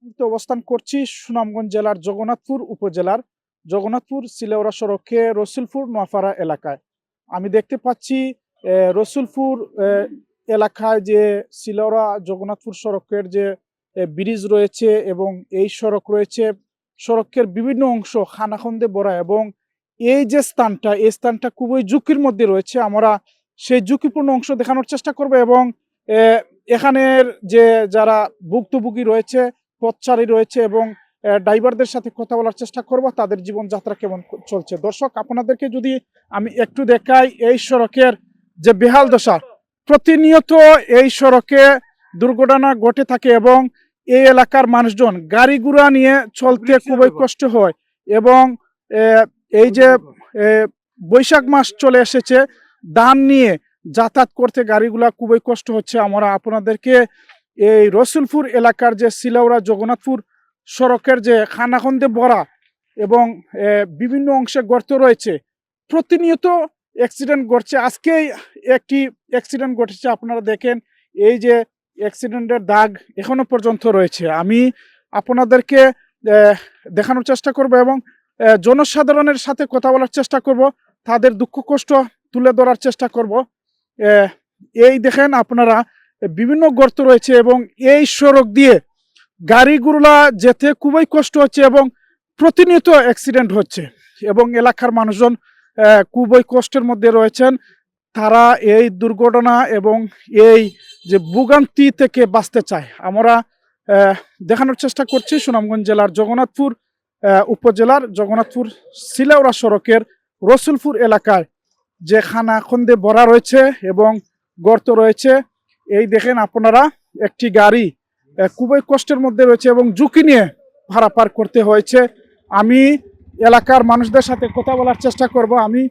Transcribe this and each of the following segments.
মুহূর্তে অবস্থান করছি সুনামগঞ্জ জেলার জগন্নাথপুর উপজেলার জগন্নাথপুর সিলেওড়া সড়কে রসুলপুর নোয়াপাড়া এলাকায়। আমি দেখতে পাচ্ছি রসুলপুর এলাকায় যে সিলেওড়া জগন্নাথপুর সড়কের যে ব্রিজ রয়েছে এবং এই সড়ক রয়েছে, সড়কের বিভিন্ন অংশ খানাখন্দে ভরা এবং এই যে স্থানটা, এই স্থানটা খুবই ঝুঁকির মধ্যে রয়েছে। আমরা সেই ঝুঁকিপূর্ণ অংশ দেখানোর চেষ্টা করব এবং এখানের যে যারা ভুক্তভোগী রয়েছে, পথচারী রয়েছে এবং ড্রাইভারদের সাথে কথা বলার চেষ্টা করব তাদের জীবনযাত্রা কেমন চলছে। দর্শক, আপনাদেরকে যদি আমি একটু দেখাই, এই সড়কের যে বেহাল দশা, প্রতিনিয়ত এই সড়কে দুর্ঘটনা ঘটে থাকে এবং এই এলাকার মানুষজন গাড়ি ঘোড়া নিয়ে চলতে খুবই কষ্ট হয় এবং এই যে বৈশাখ মাস চলে এসেছে, ধান নিয়ে যাতায়াত করতে গাড়িগুলা খুবই কষ্ট হচ্ছে। আমরা আপনাদেরকে এই রসুলপুর এলাকার যে সিলেওড়া জগন্নাথপুর সড়কের যে খানাখন্দে ভরা এবং বিভিন্ন অংশে গর্ত রয়েছে, প্রতিনিয়ত অ্যাক্সিডেন্ট ঘটছে। আজকেই একটি অ্যাক্সিডেন্ট ঘটেছে, আপনারা দেখেন এই যে অ্যাক্সিডেন্টের দাগ এখনো পর্যন্ত রয়েছে। আমি আপনাদেরকে দেখানোর চেষ্টা করব এবং জনসাধারণের সাথে কথা বলার চেষ্টা করব, তাদের দুঃখ কষ্ট তুলে ধরার চেষ্টা করব। এই দেখেন আপনারা, বিভিন্ন গর্ত রয়েছে এবং এই সড়ক দিয়ে গাড়িগুলা যেতে খুবই কষ্ট হচ্ছে এবং প্রতিনিয়ত অ্যাক্সিডেন্ট হচ্ছে এবং এলাকার মানুষজন খুবই কষ্টের মধ্যে রয়েছেন। তারা এই দুর্ঘটনা এবং এই যে ভোগান্তি থেকে বাঁচতে চায়। আমরা দেখানোর চেষ্টা করছি সুনামগঞ্জ জেলার জগন্নাথপুর উপজেলার জগন্নাথপুর সিলেওড়া সড়কের রসুলপুর এলাকায় যে খানাখন্দে ভরা রয়েছে এবং গর্ত রয়েছে। এই দেখেন আপনারা, একটি গাড়ি খুবই কষ্টের মধ্যে রয়েছে এবং ঝুঁকি নিয়ে ভাড়া পার করতে হয়েছে। আমি এলাকার মানুষদের সাথে কথা বলার চেষ্টা করব। আমি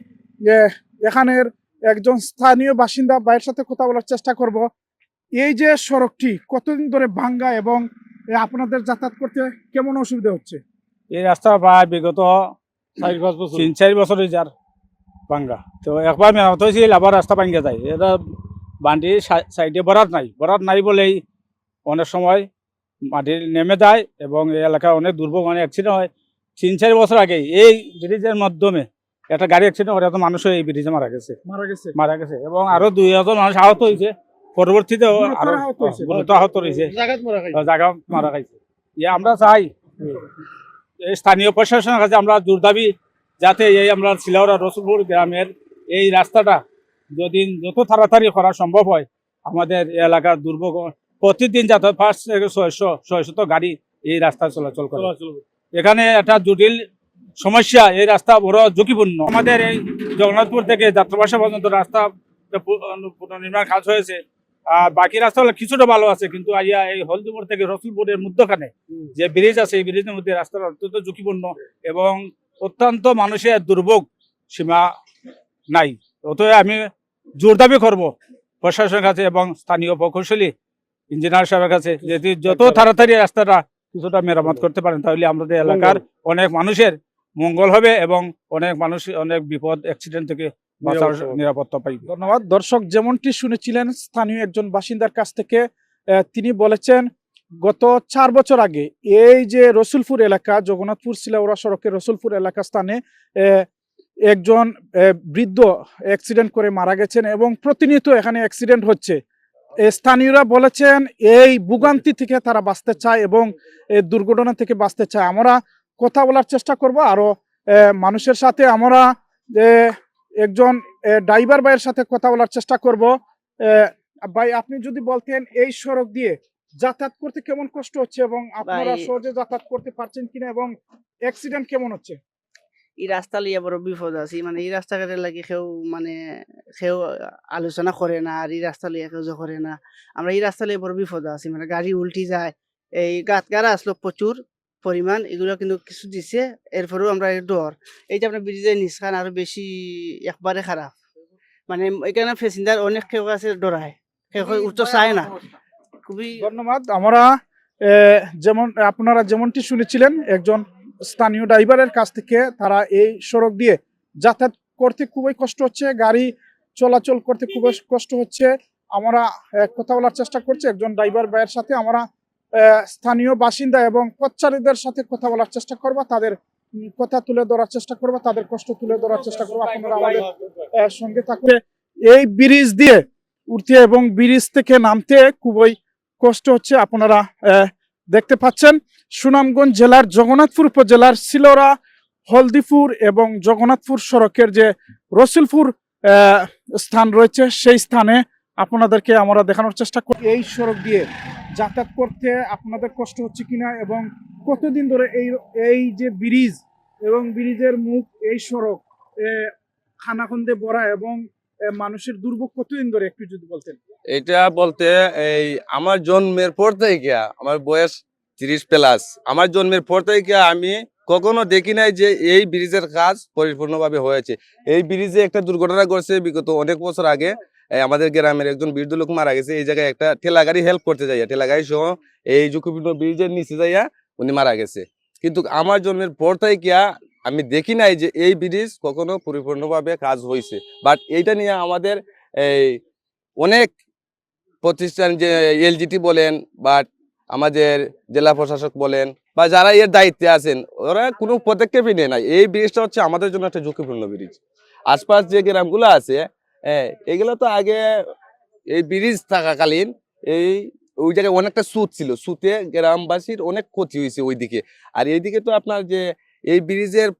এখানের একজন স্থানীয় বাসিন্দা ভাইয়ের সাথে কথা বলার চেষ্টা করব। এই যে সড়কটি কতদিন ধরে ভাঙ্গা এবং আপনাদের যাতায়াত করতে কেমন অসুবিধা হচ্ছে? এই রাস্তা প্রায় বিগত 3-4 বছর যার ভাঙ্গা, তো একবার মেরামত হয়েছিল, আবার রাস্তা ভাঙ্গা যায়। এটা বান্ডির সাইডে বরাদ নাই বলেই অনেক সময় মাটি নেমে যায় এবং এই এলাকায় অনেক দুর্ভোগ, অনেক অ্যাক্সিডেন্ট হয়। 3-4 বছর আগে এই ব্রিজের মাধ্যমে একটা গাড়ি অ্যাক্সিডেন্ট করে, এত মানুষ এই ব্রিজে মারা গেছে এবং আরো 2 জন মানুষ আহত হয়েছে। পরবর্তীতেও আরো গুরুতর আহত হয়েছে, জায়গা মারা খাইছে। আমরা চাই এই স্থানীয় প্রশাসনের কাছে আমরা জোর দাবি, যাতে এই আমরা সিলেওড়া রসুলপুর গ্রামের এই রাস্তাটা যত তাড়াতাড়ি করা সম্ভব হয়। আমাদের এলাকার দুর্ভোগ, প্রতিদিন যাতায়াত 500 থেকে 600 গাড়ি এই রাস্তায় চলাচল করে। এখানে একটা জটিল সমস্যা, এই রাস্তা বড় ঝুঁকিপূর্ণ। আমাদের এই জগন্নাথপুর থেকে যাত্রাবাসা পর্যন্ত রাস্তা পুনর্নির্মাণ কাজ হয়েছে, আর বাকি রাস্তা হলো কিছুটা ভালো আছে, কিন্তু এই হলদিপুর থেকে রসুলপুরের মধ্যখানে যে ব্রিজ আছে, এই ব্রিজের মধ্যে রাস্তাটা অত্যন্ত ঝুঁকিপূর্ণ এবং অত্যন্ত মানুষের দুর্ভোগ সীমা নাই। অতএব আমি জোর দাবি করবো প্রশাসনের কাছে এবং স্থানীয় প্রকৌশলী ইঞ্জিনিয়ার সাহেবের কাছে, যদি যত তাড়াতাড়ি রাস্তাটা কিছুটা মেরামত করতে পারেন, তাহলে আমাদের এলাকার অনেক মানুষের মঙ্গল হবে এবং অনেক মানুষ অনেক বিপদ অ্যাক্সিডেন্ট থেকে বাঁচার নিরাপত্তা পাইবে। ধন্যবাদ। দর্শক, যেমনটি শুনেছিলেন স্থানীয় একজন বাসিন্দার কাছ থেকে, তিনি বলেছেন গত 4 বছর আগে এই যে রসুলপুর এলাকা, জগন্নাথপুর সিলেওড়া সড়কের রসুলপুর এলাকা স্থানে একজন বৃদ্ধ অ্যাক্সিডেন্ট করে মারা গেছেন এবং প্রতিনিয়ত এখানে অ্যাক্সিডেন্ট হচ্ছে। স্থানীয়রা বলেছেন এই ভোগান্তি থেকে তারা বাঁচতে চায় এবং এই দুর্ঘটনা থেকে বাঁচতে চায়। আমরা কথা বলার চেষ্টা করব আরো মানুষের সাথে। আমরা একজন ড্রাইভার ভাইয়ের সাথে কথা বলার চেষ্টা করব। ভাই, আপনি যদি বলতেন এই সড়ক দিয়ে যাতায়াত করতে কেমন কষ্ট হচ্ছে এবং আপনারা সহজে যাতায়াত করতে পারছেন কিনা এবং অ্যাক্সিডেন্ট কেমন হচ্ছে? এই রাস্তা লিয়ে বড় বিপদ আছি, মানে এই রাস্তাঘাটের লাগি কেউ আলোচনা করে না, আর এই রাস্তা লিয়ে কেউ করে না। আমরা এই রাস্তা লিয়ে বড় বিপদ আছি, মানে গাড়ি উল্টি যায়। এই গাড়া আসলো প্রচুর পরিমাণ, এগুলো কিন্তু কিছু দিছে, এরপরেও আমরা ডর। এই যে আপনার ব্রিজের নিচখান আরো বেশি একবারে খারাপ, মানে এখানে প্যাসেঞ্জার অনেক কেউ আছে ডরায়, কেউ উঠতে চায় না। খুবই ধন্যবাদ। আমরা যেমন আপনারা যেমনটি শুনেছিলেন একজন স্থানীয় ড্রাইভারের কাছ থেকে, তারা এই সড়ক দিয়ে যাতায়াত করতে খুবই কষ্ট হচ্ছে, গাড়ি চলাচল করতে খুবই কষ্ট হচ্ছে। আমরা কথা বলার চেষ্টা করছি একজন ড্রাইভার ভাইয়ের সাথে। আমরা স্থানীয় বাসিন্দা এবং পথচারীদের সাথে কথা বলার চেষ্টা করব, তাদের কথা তুলে ধরার চেষ্টা করব, তাদের কষ্ট তুলে ধরার চেষ্টা করব। আপনারা আমাদের সঙ্গে থাকবে। এই ব্রিজ দিয়ে উঠতে এবং ব্রিজ থেকে নামতে খুবই কষ্ট হচ্ছে। আপনারা দেখতে পাচ্ছেন সুনামগঞ্জ জেলার জগন্নাথপুর উপজেলার সিলোরা, হলদিপুর এবং জগন্নাথপুর সড়কের যে রসুলপুর স্থান রয়েছে, সেই স্থানে আপনাদেরকে আমরা দেখানোর চেষ্টা করি। এই সড়ক দিয়ে যাতায়াত করতে আপনাদের কষ্ট হচ্ছে কিনা এবং কতদিন ধরে এই যে ব্রিজ এবং ব্রিজের মুখ, এই সড়ক খানাখন্দে ভরা এবং মানুষের দুর্ভোগ কতদিন ধরে একটু যদি বলতেন। এটা বলতে এই আমার জন্মের পর থেকে, আমার বয়স 30+, আমার জন্মের পর থেকে আমি কখনো দেখি নাই যে এই ব্রিজের কাজ পরিপূর্ণভাবে হয়েছে। এই ব্রিজে একটা দুর্ঘটনা ঘটছে বিগত অনেক বছর আগে। আমাদের গ্রামের একজন বৃদ্ধ লোক মারা গেছে। এই জায়গায় একটা ঠেলা গাড়ি হেল্প করতে যাইয়া, ঠেলা গাড়ি সহ এই ঝুঁকিপূর্ণ ব্রিজের নিচে যাইয়া উনি মারা গেছে। কিন্তু আমার জন্মের পর থেকে আমি দেখি নাই যে এই ব্রিজ কখনো পরিপূর্ণভাবে কাজ হয়েছে। বাট এইটা নিয়ে আমাদের এই অনেক প্রতিষ্ঠান, যে এলজিটি বলেন বা আমাদের জেলা প্রশাসক বলেন বা যারা এর দায়িত্বে আছেন, ওরা কোনো পদক্ষেপই নেয় না। এই ব্রিজটা হচ্ছে আমাদের জন্য একটা ঝুঁকিপূর্ণ ব্রিজ। আশপাশ যে গ্রামগুলো আছে, এগুলো তো আগে এই ব্রিজ থাকাকালীন ওই জায়গায় অনেকটা সুদ ছিল, সুতে গ্রামবাসীর অনেক ক্ষতি হয়েছে ওইদিকে। আর এইদিকে তো আপনার যে এই ব্রিজের,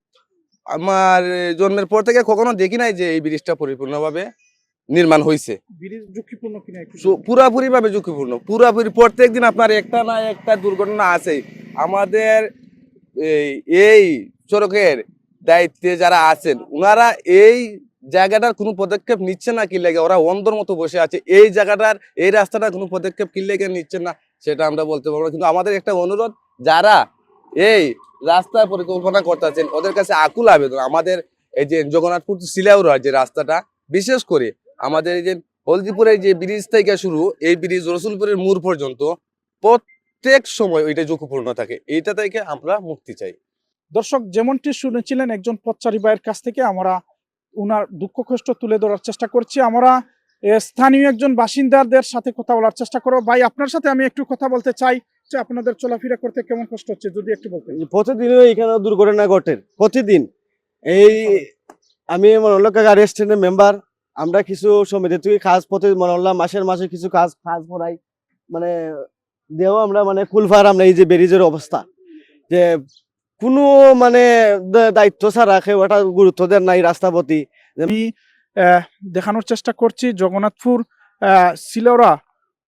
আমার জন্মের পর থেকে কখনো দেখি নাই যে এই ব্রিজটা পরিপূর্ণভাবে নির্মাণ হয়েছে। ব্রিজ ঝুঁকিপূর্ণ কিনা একটু পুরাপুরি ভাবে ঝুঁকিপূর্ণ, পুরাপুরি। প্রত্যেকদিন আপনার একটা না একটা দুর্ঘটনা আছে। আমাদের এই সড়কের দায়িত্বে যারা আছেন, ওনারা এই জায়গাটার কোনো পদক্ষেপ নিচ্ছে না, কি লাগে ওরা অন্ধর মতো বসে আছে। এই জায়গাটার, এই রাস্তাটার কোনো পদক্ষেপ কি লেগে নিচ্ছে না সেটা আমরা বলতে পারবো না। কিন্তু আমাদের একটা অনুরোধ, যারা এই রাস্তার পরিকল্পনা করতেছেন ওদের কাছে আকুল আবেদন, আমাদের এই যে জগন্নাথপুর সিলাউড়া যে রাস্তাটা, বিশেষ করে আমাদের এই যে হলদিপুরের যে ব্রিজ থেকে শুরু, এই ব্রিজ রসুলপুরের মোড় পর্যন্ত প্রত্যেক সময় ওইটা ঝুঁকিপূর্ণ থাকে। এইটা থেকে আমরা মুক্তি চাই। দর্শক, যেমনটি শুনেছিলেন একজন পথচারী ভাইয়ের কাছ থেকে, আমরা উনার দুঃখ কষ্ট তুলে ধরার চেষ্টা করছি। আমরা স্থানীয় একজন বাসিন্দাদের সাথে কথা বলার চেষ্টা করবো। ভাই, আপনার সাথে আমি একটু কথা বলতে চাই যে আপনাদের চলাফেরা করতে কেমন কষ্ট হচ্ছে, যদি একটু বলতেন। প্রতিদিনও এখানে দুর্ঘটনা ঘটে, প্রতিদিন। এই আমি মনোলকা গাড়ি স্ট্যান্ডের মেম্বার। আমরা কিছু সমিতি থেকে কাজ প্রতি মনোল্লা মাসে কিছু কাজ করাই, মানে দেও আমরা, মানে কুলফার আমরা এই যে ব্রিজের অবস্থা, যে কোনো মানে দায়িত্ব ছাড়া কেউ একটা গুরুত্ব দেন নাই রাস্তা প্রতি। আমি দেখানোর চেষ্টা করছি জগন্নাথপুর সিলাউড়া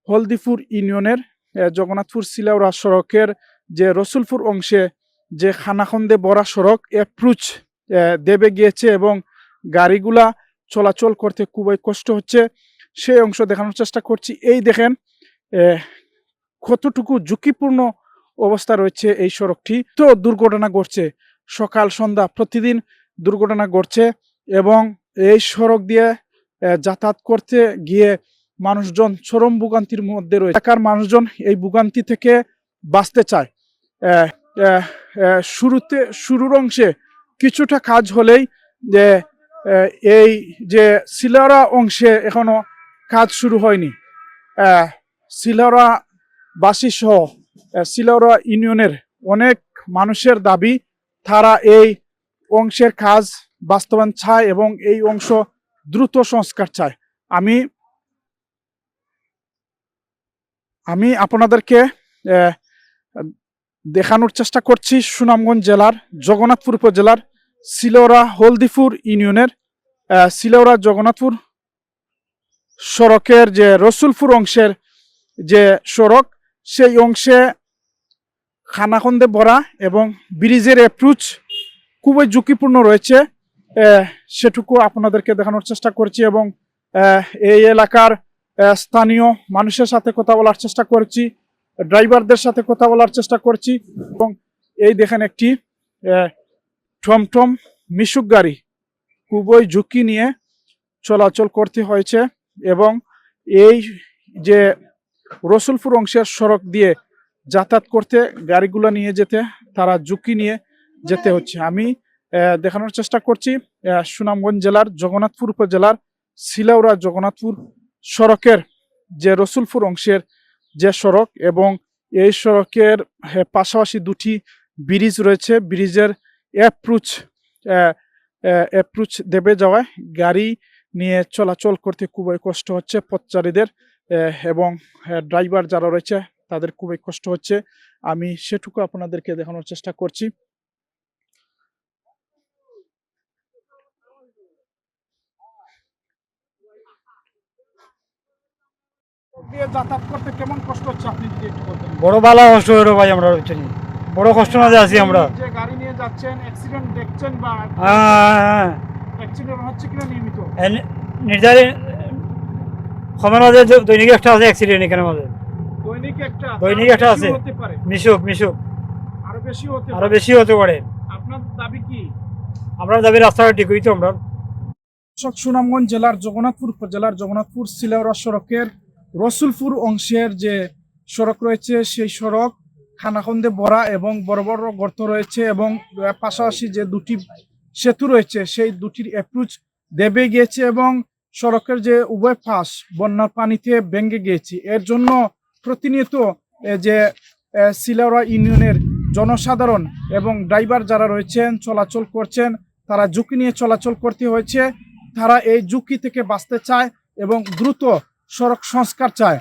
হলদিপুর ইউনিয়নের জগন্নাথপুর সিলাউড়া সড়কের যে রসুলপুর অংশে যে খানাখন্দে বড়া সড়ক অ্যাপ্রোচ দেবে গিয়েছে এবং গাড়িগুলা চলাচল করতে খুবই কষ্ট হচ্ছে, সেই অংশ দেখানোর চেষ্টা করছি। এই দেখেন কতটুকু ঝুঁকিপূর্ণ অবস্থা রয়েছে এই সড়কটি। তো দুর্ঘটনা ঘটছে, সকাল সন্ধ্যা প্রতিদিন দুর্ঘটনা ঘটছে এবং এই সড়ক দিয়ে যাতায়াত করতে গিয়ে মানুষজন চরম ভোগান্তির মধ্যে রয়েছে। এলাকার মানুষজন এই ভোগান্তি থেকে বাঁচতে চায়। শুরুর অংশে কিছুটা কাজ হলেই যে এই যে সিলাউড়া অংশে এখনো কাজ শুরু হয়নি। সিলাউড়া বাসী সহ সিলাউড়া ইউনিয়নের অনেক মানুষের দাবি, তারা এই অংশের কাজ বাস্তবায়ন চায় এবং এই অংশ দ্রুত সংস্কার চায়। আমি আপনাদেরকে দেখানোর চেষ্টা করছি সুনামগঞ্জ জেলার জগন্নাথপুর উপজেলার সিলাউড়া হলদিপুর ইউনিয়নের সিলাউড়া জগন্নাথপুর সড়কের যে রসুলপুর অংশের যে সড়ক, সেই অংশে খানাখন্দে ভরা এবং ব্রিজের অ্যাপ্রোচ খুবই ঝুঁকিপূর্ণ রয়েছে, সেটুকু আপনাদেরকে দেখানোর চেষ্টা করছি এবং এই এলাকার স্থানীয় মানুষের সাথে কথা বলার চেষ্টা করছি, ড্রাইভারদের সাথে কথা বলার চেষ্টা করছি। এবং এই দেখেন একটি টমটম মিশুক গাড়ি খুবই ঝুঁকি নিয়ে চলাচল করতে হয়েছে এবং এই যে রসুলপুর অংশের সড়ক দিয়ে যাতায়াত করতে, গাড়িগুলো নিয়ে যেতে তারা ঝুঁকি নিয়ে যেতে হচ্ছে। আমি দেখানোর চেষ্টা করছি সুনামগঞ্জ জেলার জগন্নাথপুর উপজেলার সিলাউড়া জগন্নাথপুর সড়কের যে রসুলপুর অংশের যে সড়ক এবং এই সড়কের পাশাপাশি দুটি ব্রিজ রয়েছে। ব্রিজের অ্যাপ্রোচ দেবে যাওয়ায় গাড়ি নিয়ে চলাচল করতে খুবই কষ্ট হচ্ছে পথচারীদের, এবং ড্রাইভার যারা রয়েছে তাদের খুবই কষ্ট হচ্ছে। আমি সেটুকু আপনাদেরকে দেখানোর চেষ্টা করছি। দিয়ে যাতায়াত করতে কেমন কষ্ট হচ্ছে আপনি যদি একটু বলতেন। বড় বালা কষ্ট হলো ভাই আমরা বুঝছেন, বড় কষ্ট মাঝে আছি আমরা। যে গাড়ি নিয়ে যাচ্ছেন অ্যাক্সিডেন্ট দেখছেন বা হ্যাঁ, অ্যাক্সিডেন্ট হচ্ছে কিনা নিয়মিত? নির্ধারিত সময়ের মাঝে দৈনিক একটা আছে অ্যাক্সিডেন্ট এখানে মাঝে, দৈনিক একটা তার বেশিও আছে। হতে পারে, মিশুক আরো বেশি হতে আরো পারে। বেশি হতে পারে। আপনার দাবি কি? আমরা দাবি রাস্তাটা ঠিক হইতো আমরা। সুনামগঞ্জ জেলার জগন্নাথপুর উপজেলার জগন্নাথপুর সিলেওড়া সড়কের রসুলপুর অংশের যে সড়ক রয়েছে সেই সড়ক খানাখন্দে ভরা এবং বড় বড় গর্ত রয়েছে, এবং পাশাপাশি যে দুটি সেতু রয়েছে সেই দুটির অ্যাপ্রোচ দেবে গিয়েছে এবং সড়কের যে উভয় পাশ বন্যার পানিতে ভেঙে গিয়েছে। এর জন্য প্রতিনিয়ত যে সিলেওড়া ইউনিয়নের জনসাধারণ এবং ড্রাইভার যারা রয়েছেন চলাচল করছেন, তারা ঝুঁকি নিয়ে চলাচল করতে হয়েছে। তারা এই ঝুঁকি থেকে বাঁচতে চায় এবং দ্রুত সড়ক সংস্কার চায়।